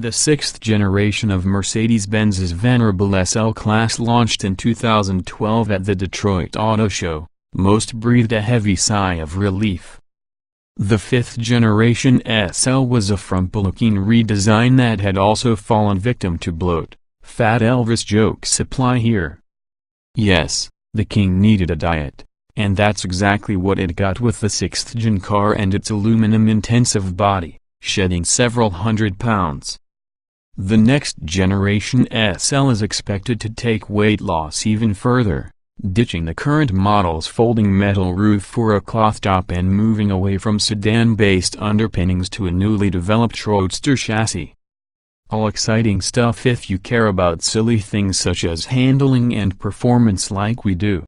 The sixth generation of Mercedes-Benz's venerable SL-Class launched in 2012 at the Detroit Auto Show. Most breathed a heavy sigh of relief. The fifth generation SL was a frumpy-looking redesign that had also fallen victim to bloat. Fat Elvis jokes apply here. Yes, the king needed a diet, and that's exactly what it got with the sixth-gen car and its aluminum-intensive body, shedding several hundred pounds. The next generation SL is expected to take weight loss even further, ditching the current model's folding metal roof for a cloth top and moving away from sedan-based underpinnings to a newly developed roadster chassis. All exciting stuff if you care about silly things such as handling and performance like we do.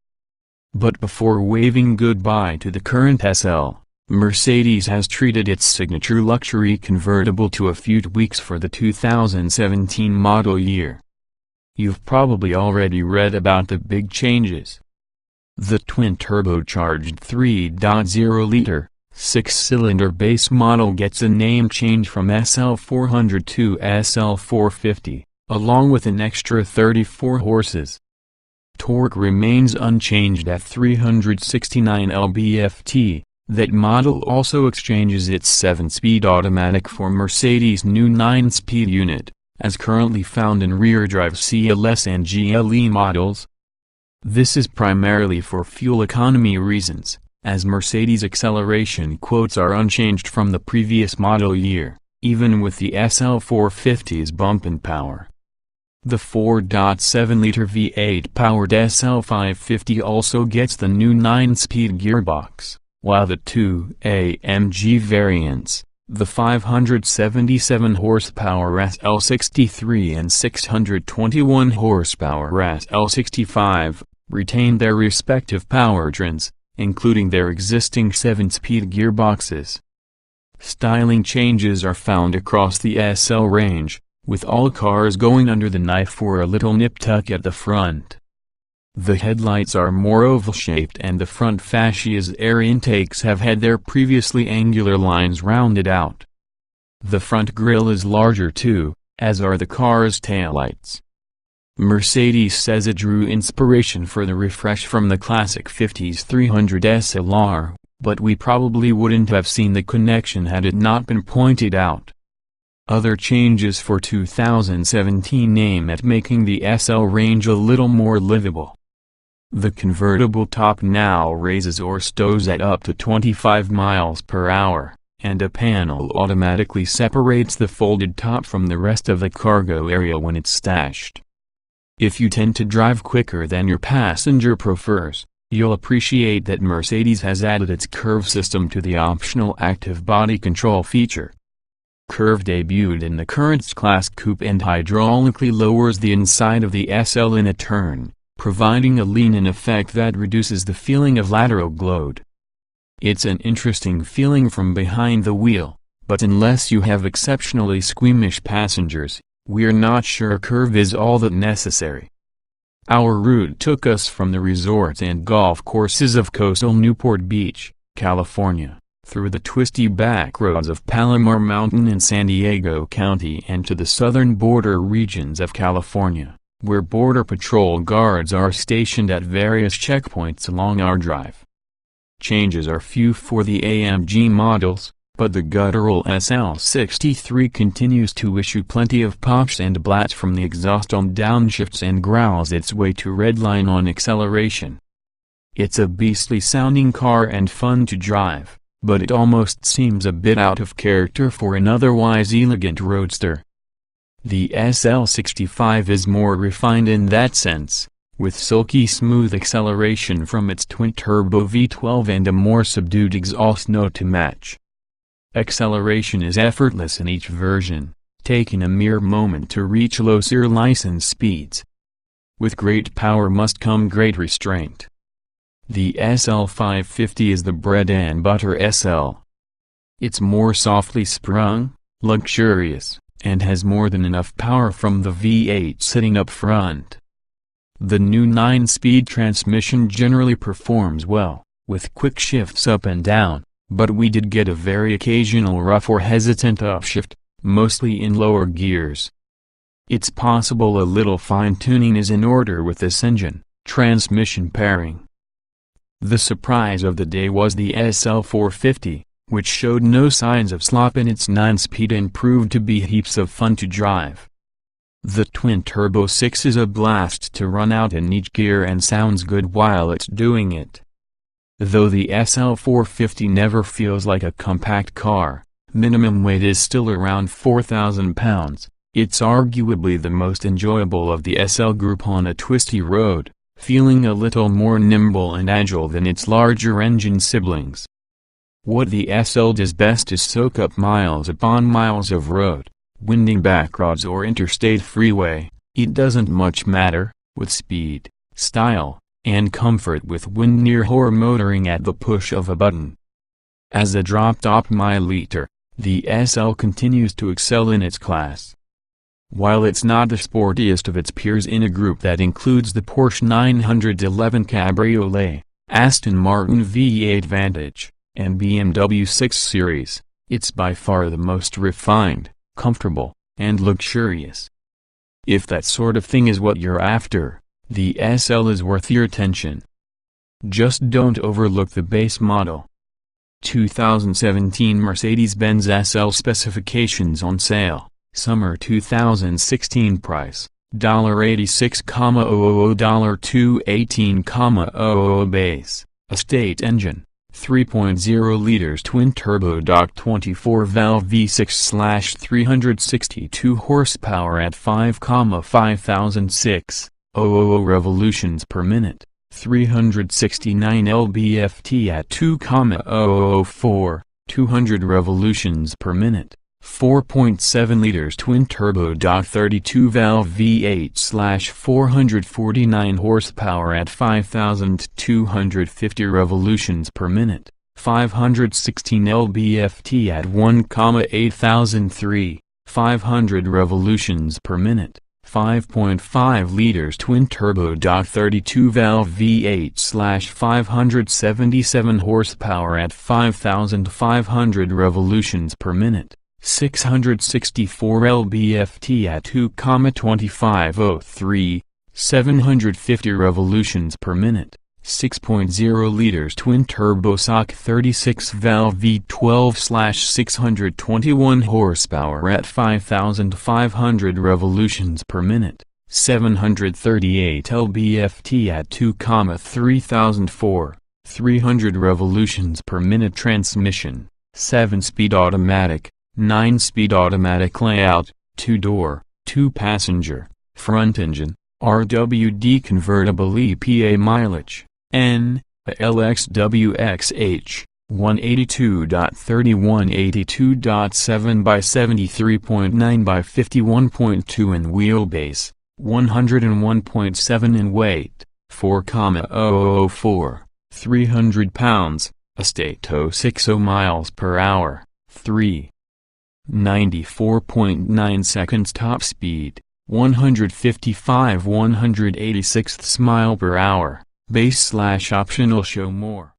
But before waving goodbye to the current SL, Mercedes has treated its signature luxury convertible to a few tweaks for the 2017 model year. You've probably already read about the big changes. The twin-turbocharged 3.0-liter, six-cylinder base model gets a name change from SL400 to SL450, along with an extra 34 horses. Torque remains unchanged at 369 lb-ft. That model also exchanges its 7-speed automatic for Mercedes' new 9-speed unit, as currently found in rear-drive CLS and GLE models. This is primarily for fuel economy reasons, as Mercedes' acceleration quotes are unchanged from the previous model year, even with the SL450's bump-in power. The 4.7-liter V8-powered SL550 also gets the new 9-speed gearbox, while the two AMG variants, the 577 horsepower SL63 and 621 horsepower SL65, retain their respective powertrains, including their existing 7-speed gearboxes. Styling changes are found across the SL range, with all cars going under the knife for a little nip-tuck at the front. The headlights are more oval-shaped and the front fascia's air intakes have had their previously angular lines rounded out. The front grille is larger too, as are the car's taillights. Mercedes says it drew inspiration for the refresh from the classic 50s 300 SLR, but we probably wouldn't have seen the connection had it not been pointed out. Other changes for 2017 aim at making the SL range a little more livable. The convertible top now raises or stows at up to 25 miles per hour, and a panel automatically separates the folded top from the rest of the cargo area when it's stashed. If you tend to drive quicker than your passenger prefers, you'll appreciate that Mercedes has added its curve system to the optional active body control feature. Curve debuted in the current S-Class coupe and hydraulically lowers the inside of the SL in a turn, providing a lean-in effect that reduces the feeling of lateral gloat. It's an interesting feeling from behind the wheel, but unless you have exceptionally squeamish passengers, we're not sure curve is all that necessary. Our route took us from the resorts and golf courses of coastal Newport Beach, California, through the twisty back roads of Palomar Mountain in San Diego County and to the southern border regions of California, where Border Patrol guards are stationed at various checkpoints along our drive. Changes are few for the AMG models, but the guttural SL63 continues to issue plenty of pops and blats from the exhaust on downshifts and growls its way to redline on acceleration. It's a beastly sounding car and fun to drive, but it almost seems a bit out of character for an otherwise elegant roadster. The SL65 is more refined in that sense, with silky smooth acceleration from its twin-turbo V12 and a more subdued exhaust note to match. Acceleration is effortless in each version, taking a mere moment to reach low-SEER license speeds. With great power must come great restraint. The SL550 is the bread-and-butter SL. It's more softly sprung, luxurious, and has more than enough power from the V8 sitting up front. The new 9-speed transmission generally performs well, with quick shifts up and down, but we did get a very occasional rough or hesitant upshift, mostly in lower gears. It's possible a little fine-tuning is in order with this engine, transmission pairing. The surprise of the day was the SL450, which showed no signs of slop in its 9-speed and proved to be heaps of fun to drive. The twin-turbo 6 is a blast to run out in each gear and sounds good while it's doing it. Though the SL450 never feels like a compact car, minimum weight is still around 4,000 pounds, it's arguably the most enjoyable of the SL group on a twisty road, feeling a little more nimble and agile than its larger engine siblings. What the SL does best is soak up miles upon miles of road, winding backroads or interstate freeway. It doesn't much matter, with speed, style, and comfort with wind near or motoring at the push of a button. As a drop-top mile-liter, the SL continues to excel in its class. While it's not the sportiest of its peers in a group that includes the Porsche 911 Cabriolet, Aston Martin V8 Vantage, and BMW 6 Series, it's by far the most refined, comfortable, and luxurious. If that sort of thing is what you're after, the SL is worth your attention. Just don't overlook the base model. 2017 Mercedes-Benz SL specifications on sale. Summer 2016 price, $86,000 $218,000 base, estate engine, 3.0 liters twin-turbo dock 24-valve V6/362 horsepower at 5,506 revolutions per minute, 369 lb-ft at 2,004, 200 revolutions per minute. 4.7 liters twin-turbo dock 32-valve V8/449 horsepower at 5,250 revolutions per minute, 516 lb-ft at 1,8003, 500 revolutions per minute, 5.5 liters twin-turbo dock 32-valve V8/577 horsepower at 5,500 revolutions per minute. 664 lb-ft at 2,2503, 750 revolutions per minute, 6.0 liters twin-turbo SOC 36-valve V12/621 horsepower at 5,500 revolutions per minute, 738 lb-ft at 2,3004, 300 revolutions per minute transmission, 7-speed automatic, 9-speed automatic layout, 2-door, 2-passenger, front engine, RWD convertible EPA mileage, N, LXWXH, 182.30 182.7 by 73.9 by 51.2 in wheelbase, 101.7 in weight, 4,004, 300 pounds, estate 060 miles per hour, 94.9 seconds top speed, 155 186ths mile per hour, base/optional show more.